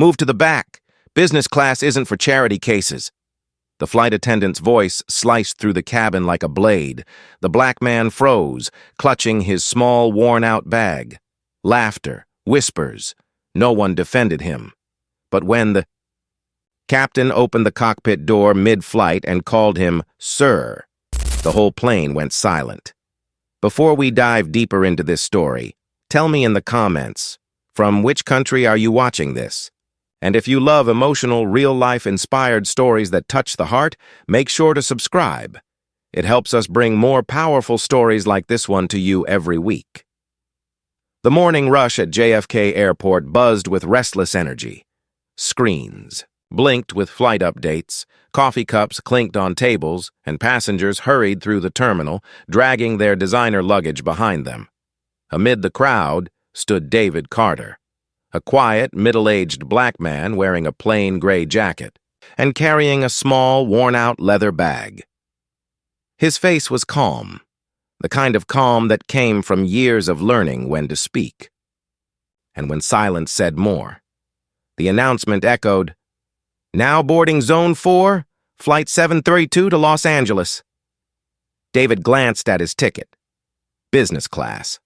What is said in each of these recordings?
Move to the back. Business class isn't for charity cases." The flight attendant's voice sliced through the cabin like a blade. The black man froze, clutching his small, worn-out bag. Laughter, whispers. No one defended him. But when the captain opened the cockpit door mid-flight and called him "Sir," the whole plane went silent. Before we dive deeper into this story, tell me in the comments, from which country are you watching this? And if you love emotional, real-life inspired stories that touch the heart, make sure to subscribe. It helps us bring more powerful stories like this one to you every week. The morning rush at JFK Airport buzzed with restless energy. Screens blinked with flight updates, coffee cups clinked on tables, and passengers hurried through the terminal, dragging their designer luggage behind them. Amid the crowd stood David Carter, a quiet, middle-aged black man wearing a plain gray jacket and carrying a small, worn-out leather bag. His face was calm, the kind of calm that came from years of learning when to speak. And when silence said more, the announcement echoed, "Now boarding Zone 4, Flight 732 to Los Angeles." David glanced at his ticket. Business class.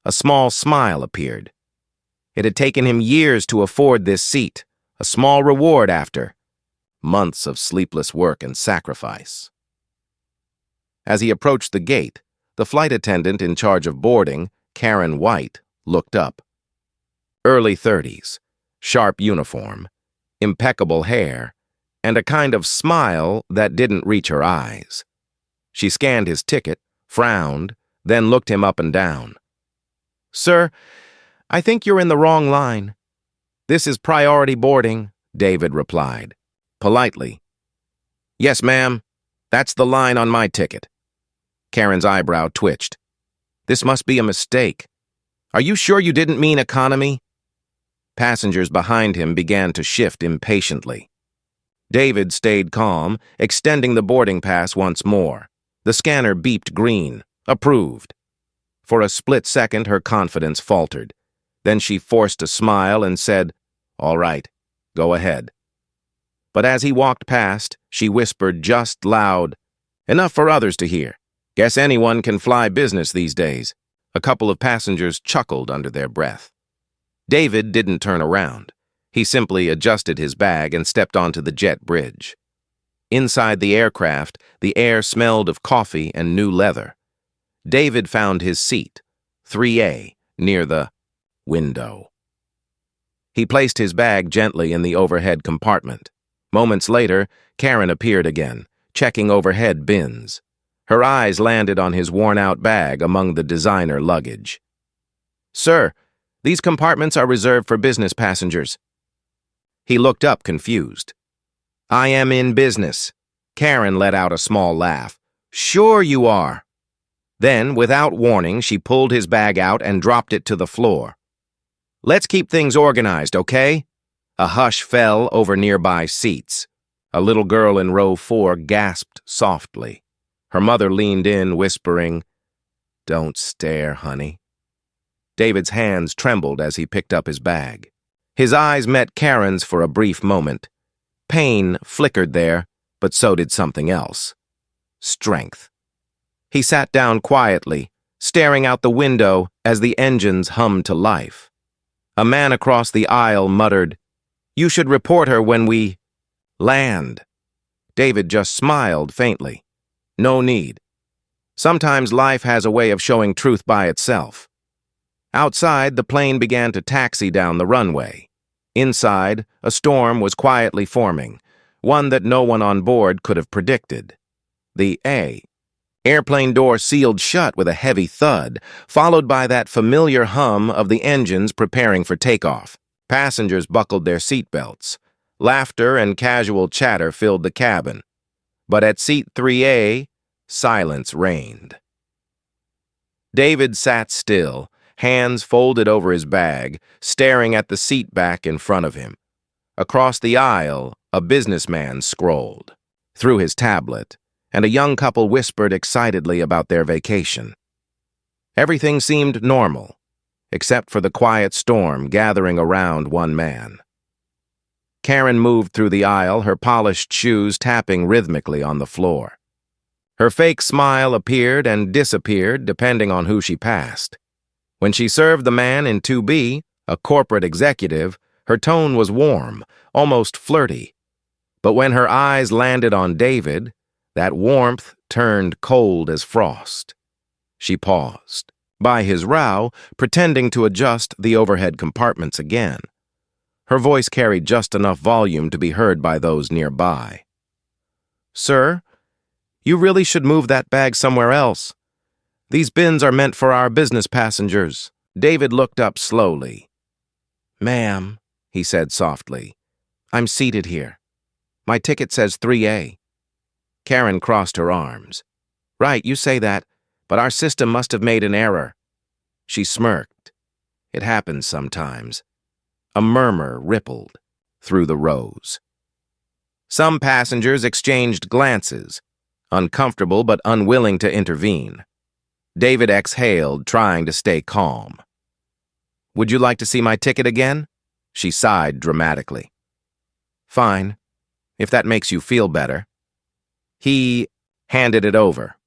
A small smile appeared. It had taken him years to afford this seat, a small reward after months of sleepless work and sacrifice. As he approached the gate, the flight attendant in charge of boarding, Karen White, looked up. Early 30s, sharp uniform, impeccable hair, and a kind of smile that didn't reach her eyes. She scanned his ticket, frowned, then looked him up and down. "Sir, I think you're in the wrong line." "This is priority boarding," David replied, politely. "Yes, ma'am. That's the line on my ticket." Karen's eyebrow twitched. "This must be a mistake. Are you sure you didn't mean economy?" Passengers behind him began to shift impatiently. David stayed calm, extending the boarding pass once more. The scanner beeped green. Approved. For a split second, her confidence faltered. Then she forced a smile and said, "All right, go ahead." But as he walked past, she whispered just loud, "Enough for others to hear. Guess anyone can fly business these days." A couple of passengers chuckled under their breath. David didn't turn around. He simply adjusted his bag and stepped onto the jet bridge. Inside the aircraft, the air smelled of coffee and new leather. David found his seat, 3A, near the window. He placed his bag gently in the overhead compartment. Moments later, Karen appeared again, checking overhead bins. Her eyes landed on his worn-out bag among the designer luggage. "Sir, these compartments are reserved for business passengers." He looked up confused. "I am in business." Karen let out a small laugh. "Sure you are." Then, without warning, she pulled his bag out and dropped it to the floor. "Let's keep things organized, okay?" A hush fell over nearby seats. A little girl in row 4 gasped softly. Her mother leaned in, whispering, "Don't stare, honey." David's hands trembled as he picked up his bag. His eyes met Karen's for a brief moment. Pain flickered there, but so did something else. Strength. He sat down quietly, staring out the window as the engines hummed to life. A man across the aisle muttered, "You should report her when we land." David just smiled faintly. No need. Sometimes life has a way of showing truth by itself. Outside, the plane began to taxi down the runway. Inside, a storm was quietly forming, one that no one on board could have predicted. The airplane door sealed shut with a heavy thud, followed by that familiar hum of the engines preparing for takeoff. Passengers buckled their seatbelts. Laughter and casual chatter filled the cabin. But at seat 3A, silence reigned. David sat still, hands folded over his bag, staring at the seat back in front of him. Across the aisle, a businessman scrolled through his tablet, and a young couple whispered excitedly about their vacation. Everything seemed normal, except for the quiet storm gathering around one man. Karen moved through the aisle, her polished shoes tapping rhythmically on the floor. Her fake smile appeared and disappeared depending on who she passed. When she served the man in 2B, a corporate executive, her tone was warm, almost flirty. But when her eyes landed on David, that warmth turned cold as frost. She paused, by his row, pretending to adjust the overhead compartments again. Her voice carried just enough volume to be heard by those nearby. "Sir, you really should move that bag somewhere else. These bins are meant for our business passengers." David looked up slowly. "Ma'am," he said softly, "I'm seated here. My ticket says 3A. Karen crossed her arms. "Right, you say that, but our system must have made an error." She smirked. It happens sometimes. A murmur rippled through the rows. Some passengers exchanged glances, uncomfortable but unwilling to intervene. David exhaled, trying to stay calm. "Would you like to see my ticket again?" She sighed dramatically. "Fine, if that makes you feel better." He handed it over.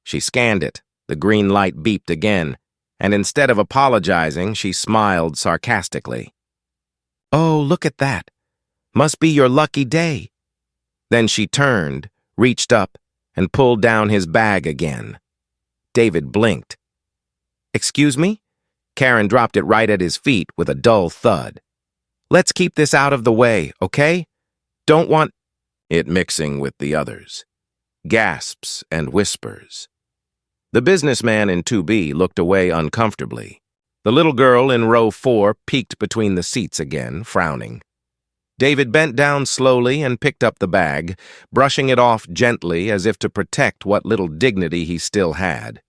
She scanned it. The green light beeped again, and instead of apologizing, she smiled sarcastically. "Oh, look at that. Must be your lucky day." Then she turned, reached up, and pulled down his bag again. David blinked. "Excuse me?" Karen dropped it right at his feet with a dull thud. "Let's keep this out of the way, okay? Don't want it mixing with the others." Gasps and whispers. The businessman in 2B looked away uncomfortably. The little girl in row 4 peeked between the seats again, frowning. David bent down slowly and picked up the bag, brushing it off gently as if to protect what little dignity he still had.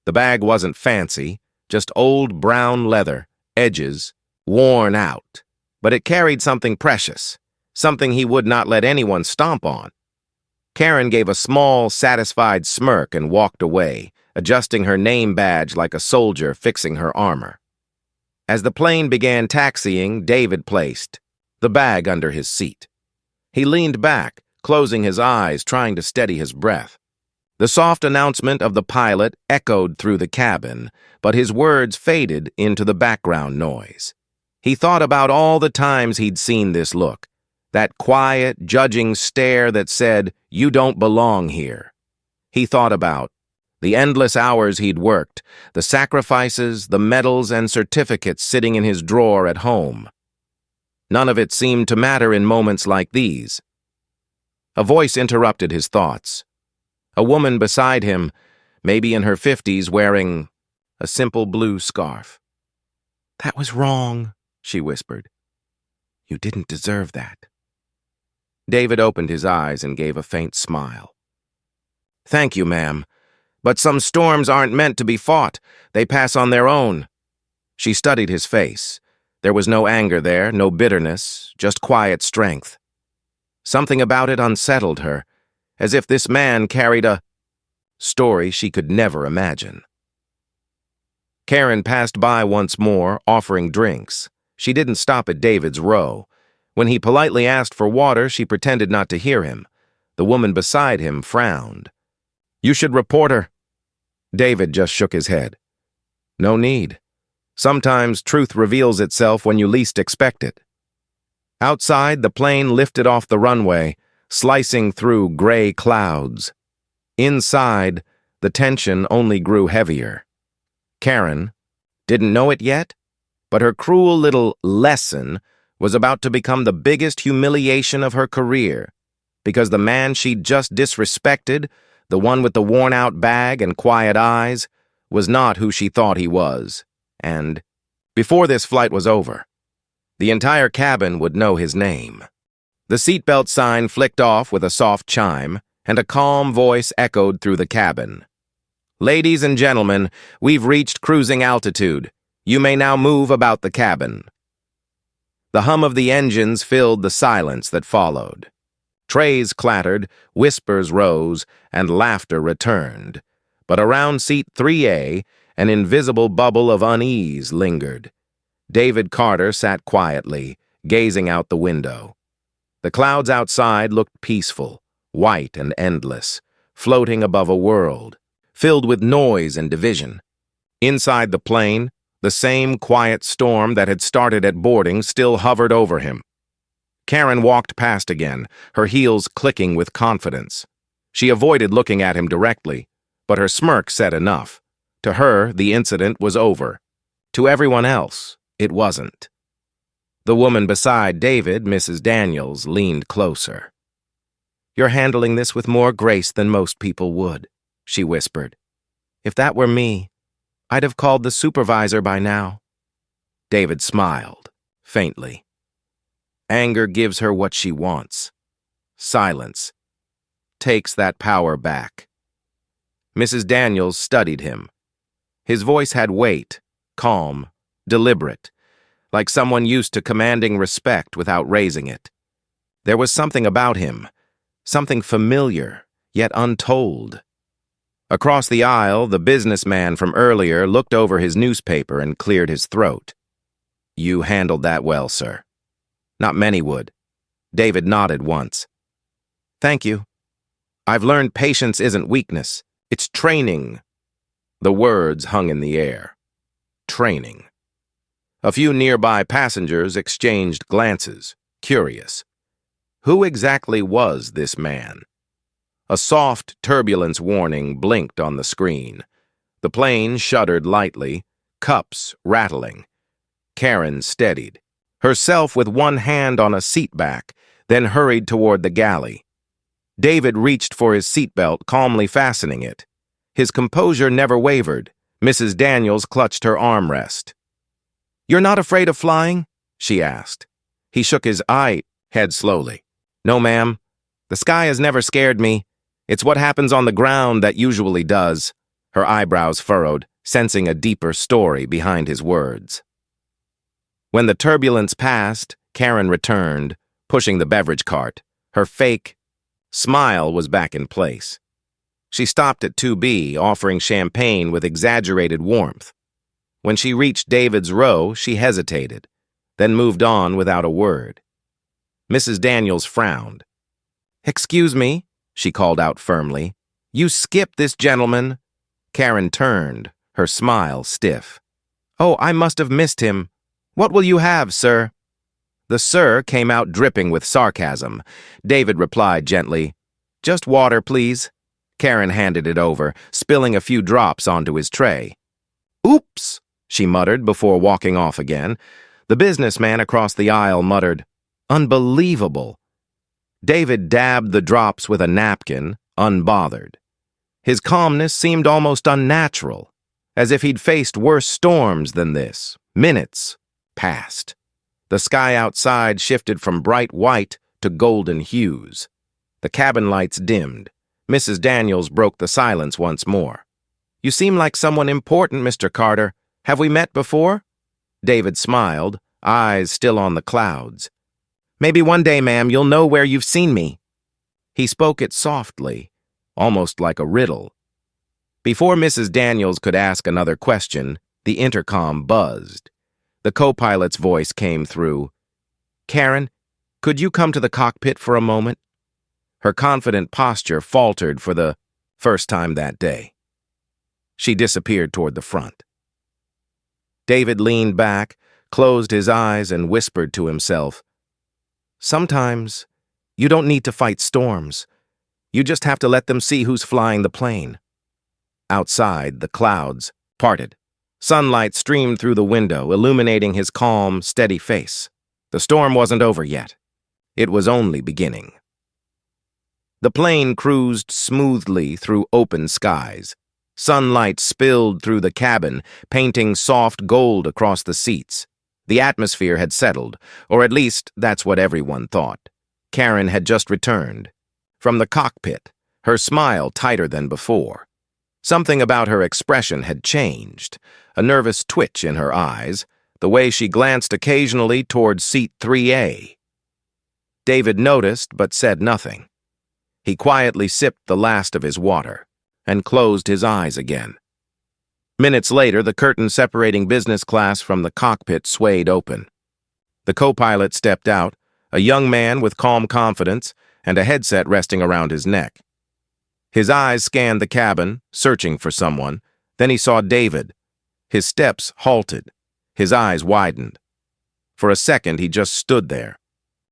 The bag wasn't fancy, just old brown leather, edges worn out, but it carried something precious, something he would not let anyone stomp on. Karen gave a small, satisfied smirk and walked away, adjusting her name badge like a soldier fixing her armor. As the plane began taxiing, David placed the bag under his seat. He leaned back, closing his eyes, trying to steady his breath. The soft announcement of the pilot echoed through the cabin, but his words faded into the background noise. He thought about all the times he'd seen this look, that quiet, judging stare that said, "You don't belong here." He thought about the endless hours he'd worked, the sacrifices, the medals and certificates sitting in his drawer at home. None of it seemed to matter in moments like these. A voice interrupted his thoughts. A woman beside him, maybe in her 50s, wearing a simple blue scarf. "That was wrong," she whispered. "You didn't deserve that." David opened his eyes and gave a faint smile. "Thank you, ma'am. But some storms aren't meant to be fought. They pass on their own." She studied his face. There was no anger there, no bitterness, just quiet strength. Something about it unsettled her, as if this man carried a story she could never imagine. Karen passed by once more, offering drinks. She didn't stop at David's row. When he politely asked for water, she pretended not to hear him. The woman beside him frowned. "You should report her." David just shook his head. "No need. Sometimes truth reveals itself when you least expect it." Outside, the plane lifted off the runway, slicing through gray clouds. Inside, the tension only grew heavier. Karen didn't know it yet, but her cruel little lesson was about to become the biggest humiliation of her career, because the man she'd just disrespected, the one with the worn-out bag and quiet eyes, was not who she thought he was. And before this flight was over, the entire cabin would know his name. The seatbelt sign flicked off with a soft chime, and a calm voice echoed through the cabin. "Ladies and gentlemen, we've reached cruising altitude. You may now move about the cabin." The hum of the engines filled the silence that followed. Trays clattered, whispers rose, and laughter returned. But around seat 3A, an invisible bubble of unease lingered. David Carter sat quietly, gazing out the window. The clouds outside looked peaceful, white and endless, floating above a world, filled with noise and division. Inside the plane, the same quiet storm that had started at boarding still hovered over him. Karen walked past again, her heels clicking with confidence. She avoided looking at him directly, but her smirk said enough. To her, the incident was over. To everyone else, it wasn't. The woman beside David, Mrs. Daniels, leaned closer. "You're handling this with more grace than most people would," she whispered. "If that were me, I'd have called the supervisor by now." David smiled, faintly. Anger gives her what she wants. Silence takes that power back. Mrs. Daniels studied him. His voice had weight, calm, deliberate, like someone used to commanding respect without raising it. There was something about him, something familiar, yet untold. Across the aisle, the businessman from earlier looked over his newspaper and cleared his throat. "You handled that well, sir." "Not many would." David nodded once. "Thank you. I've learned patience isn't weakness. It's training." The words hung in the air. Training. A few nearby passengers exchanged glances, curious. Who exactly was this man? A soft turbulence warning blinked on the screen. The plane shuddered lightly, cups rattling. Karen steadied, herself with one hand on a seat back, then hurried toward the galley. David reached for his seatbelt, calmly fastening it. His composure never wavered. Mrs. Daniels clutched her armrest. "You're not afraid of flying?" she asked. He shook his head slowly. "No, ma'am. The sky has never scared me. It's what happens on the ground that usually does." Her eyebrows furrowed, sensing a deeper story behind his words. When the turbulence passed, Karen returned, pushing the beverage cart. Her fake smile was back in place. She stopped at 2B, offering champagne with exaggerated warmth. When she reached David's row, she hesitated, then moved on without a word. Mrs. Daniels frowned. "Excuse me," she called out firmly. "You skipped this gentleman." Karen turned, her smile stiff. "Oh, I must have missed him. What will you have, sir?" The "sir" came out dripping with sarcasm. David replied gently, "Just water, please." Karen handed it over, spilling a few drops onto his tray. "Oops," she muttered before walking off again. The businessman across the aisle muttered, "Unbelievable." David dabbed the drops with a napkin, unbothered. His calmness seemed almost unnatural, as if he'd faced worse storms than this. Minutes passed. The sky outside shifted from bright white to golden hues. The cabin lights dimmed. Mrs. Daniels broke the silence once more. "You seem like someone important, Mr. Carter. Have we met before?" David smiled, eyes still on the clouds. "Maybe one day, ma'am, you'll know where you've seen me." He spoke it softly, almost like a riddle. Before Mrs. Daniels could ask another question, the intercom buzzed. The co-pilot's voice came through. "Karen, could you come to the cockpit for a moment?" Her confident posture faltered for the first time that day. She disappeared toward the front. David leaned back, closed his eyes, and whispered to himself, "Sometimes you don't need to fight storms. You just have to let them see who's flying the plane." Outside, the clouds parted. Sunlight streamed through the window, illuminating his calm, steady face. The storm wasn't over yet. It was only beginning. The plane cruised smoothly through open skies. Sunlight spilled through the cabin, painting soft gold across the seats. The atmosphere had settled, or at least that's what everyone thought. Karen had just returned. From the cockpit, her smile tighter than before. Something about her expression had changed, a nervous twitch in her eyes, the way she glanced occasionally toward seat 3A. David noticed but said nothing. He quietly sipped the last of his water and closed his eyes again. Minutes later, the curtain separating business class from the cockpit swayed open. The co-pilot stepped out, a young man with calm confidence and a headset resting around his neck. His eyes scanned the cabin, searching for someone. Then he saw David. His steps halted. His eyes widened. For a second, he just stood there,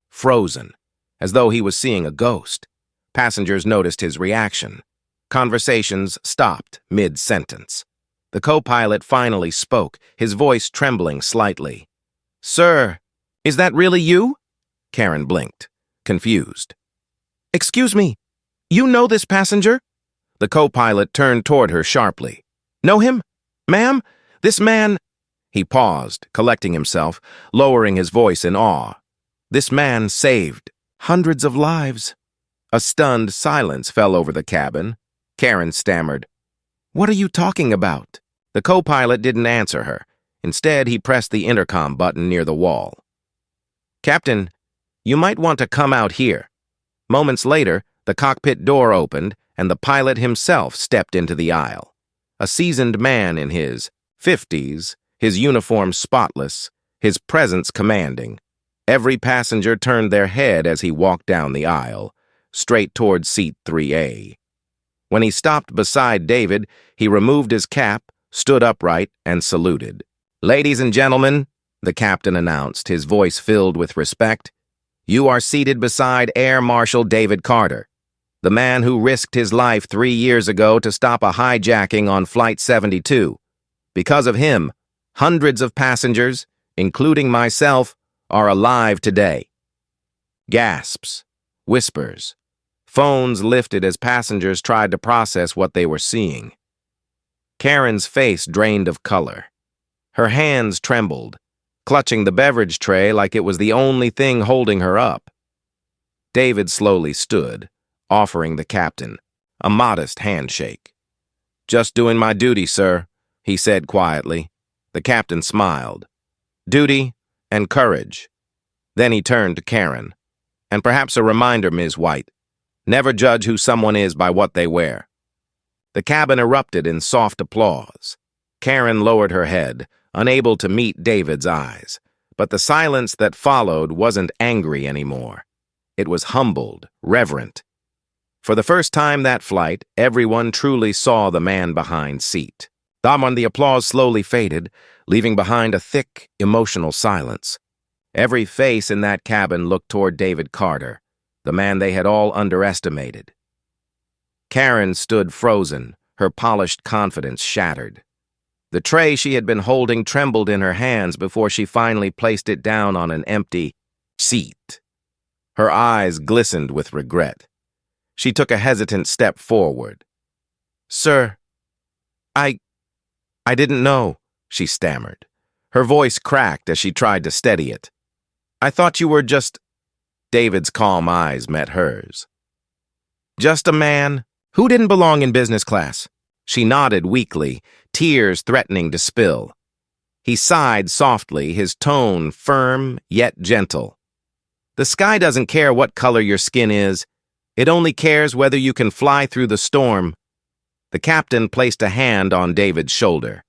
frozen, as though he was seeing a ghost. Passengers noticed his reaction. Conversations stopped mid-sentence. The co-pilot finally spoke, his voice trembling slightly. "Sir, is that really you?" Karen blinked, confused. "Excuse me, you know this passenger?" The co-pilot turned toward her sharply. "Know him? Ma'am, this man—" He paused, collecting himself, lowering his voice in awe. "This man saved hundreds of lives." A stunned silence fell over the cabin. Karen stammered, "What are you talking about?" The co-pilot didn't answer her. Instead, he pressed the intercom button near the wall. "Captain, you might want to come out here." Moments later, the cockpit door opened, and the pilot himself stepped into the aisle. A seasoned man in his 50s, his uniform spotless, his presence commanding. Every passenger turned their head as he walked down the aisle, straight toward seat 3A. When he stopped beside David, he removed his cap, stood upright, and saluted. "Ladies and gentlemen," the captain announced, his voice filled with respect, "you are seated beside Air Marshal David Carter, the man who risked his life 3 years ago to stop a hijacking on Flight 72. Because of him, hundreds of passengers, including myself, are alive today." Gasps, whispers, phones lifted as passengers tried to process what they were seeing. Karen's face drained of color. Her hands trembled, clutching the beverage tray like it was the only thing holding her up. David slowly stood, offering the captain a modest handshake. "Just doing my duty, sir," he said quietly. The captain smiled. "Duty and courage." Then he turned to Karen. "And perhaps a reminder, Ms. White. Never judge who someone is by what they wear." The cabin erupted in soft applause. Karen lowered her head, unable to meet David's eyes. But the silence that followed wasn't angry anymore. It was humbled, reverent. For the first time that flight, everyone truly saw the man behind seat. Then the applause slowly faded, leaving behind a thick, emotional silence. Every face in that cabin looked toward David Carter, the man they had all underestimated. Karen stood frozen, her polished confidence shattered. The tray she had been holding trembled in her hands before she finally placed it down on an empty seat. Her eyes glistened with regret. She took a hesitant step forward. "Sir, I didn't know," she stammered. Her voice cracked as she tried to steady it. "I thought you were just—" David's calm eyes met hers. "Just a man who didn't belong in business class." She nodded weakly, tears threatening to spill. He sighed softly, his tone firm yet gentle. "The sky doesn't care what color your skin is. It only cares whether you can fly through the storm." The captain placed a hand on David's shoulder.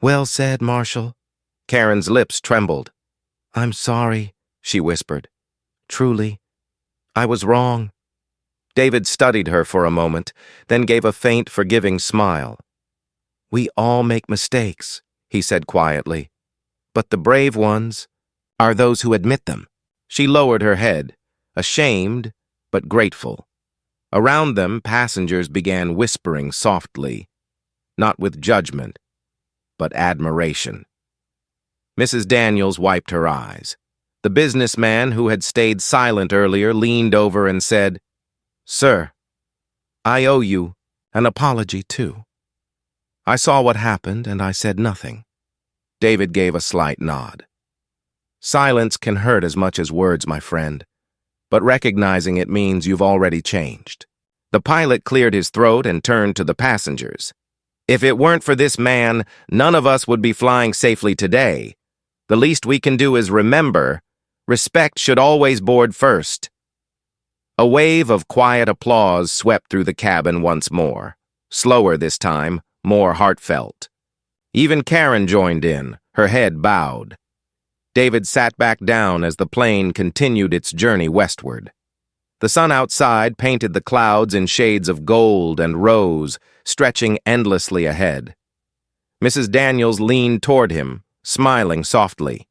"Well said, Marshal." Karen's lips trembled. "I'm sorry," she whispered. "Truly, I was wrong." David studied her for a moment, then gave a faint, forgiving smile. "We all make mistakes," he said quietly. "But the brave ones are those who admit them." She lowered her head, ashamed but grateful. Around them, passengers began whispering softly, not with judgment, but admiration. Mrs. Daniels wiped her eyes. The businessman who had stayed silent earlier leaned over and said, "Sir, I owe you an apology too. I saw what happened and I said nothing." David gave a slight nod. "Silence can hurt as much as words, my friend, but recognizing it means you've already changed." The pilot cleared his throat and turned to the passengers. "If it weren't for this man, none of us would be flying safely today. The least we can do is remember, respect should always board first." A wave of quiet applause swept through the cabin once more, slower this time, more heartfelt. Even Karen joined in, her head bowed. David sat back down as the plane continued its journey westward. The sun outside painted the clouds in shades of gold and rose, stretching endlessly ahead. Mrs. Daniels leaned toward him, smiling softly.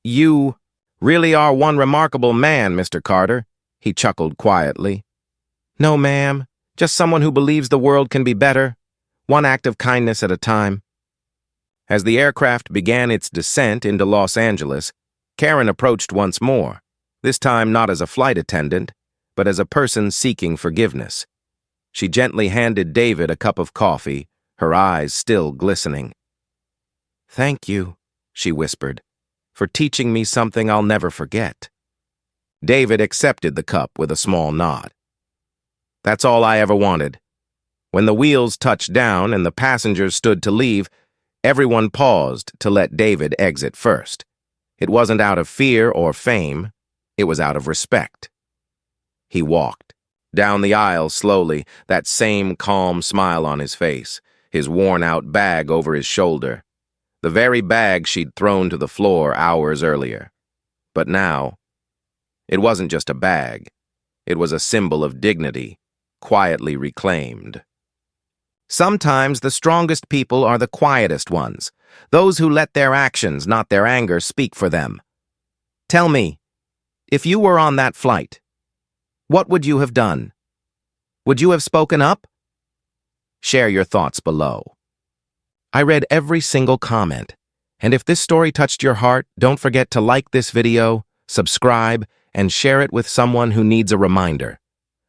"You really are one remarkable man, Mr. Carter," he chuckled quietly. "No, ma'am, just someone who believes the world can be better, one act of kindness at a time." As the aircraft began its descent into Los Angeles, Karen approached once more, this time not as a flight attendant, but as a person seeking forgiveness. She gently handed David a cup of coffee, her eyes still glistening. "Thank you," she whispered, "for teaching me something I'll never forget." David accepted the cup with a small nod. "That's all I ever wanted." When the wheels touched down and the passengers stood to leave, everyone paused to let David exit first. It wasn't out of fear or fame, it was out of respect. He walked down the aisle slowly, that same calm smile on his face, his worn-out bag over his shoulder. The very bag she'd thrown to the floor hours earlier. But now, it wasn't just a bag. It was a symbol of dignity, quietly reclaimed. Sometimes the strongest people are the quietest ones, those who let their actions, not their anger, speak for them. Tell me, if you were on that flight, what would you have done? Would you have spoken up? Share your thoughts below. I read every single comment, and if this story touched your heart, don't forget to like this video, subscribe, and share it with someone who needs a reminder.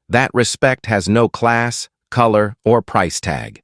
That respect has no class, color, or price tag.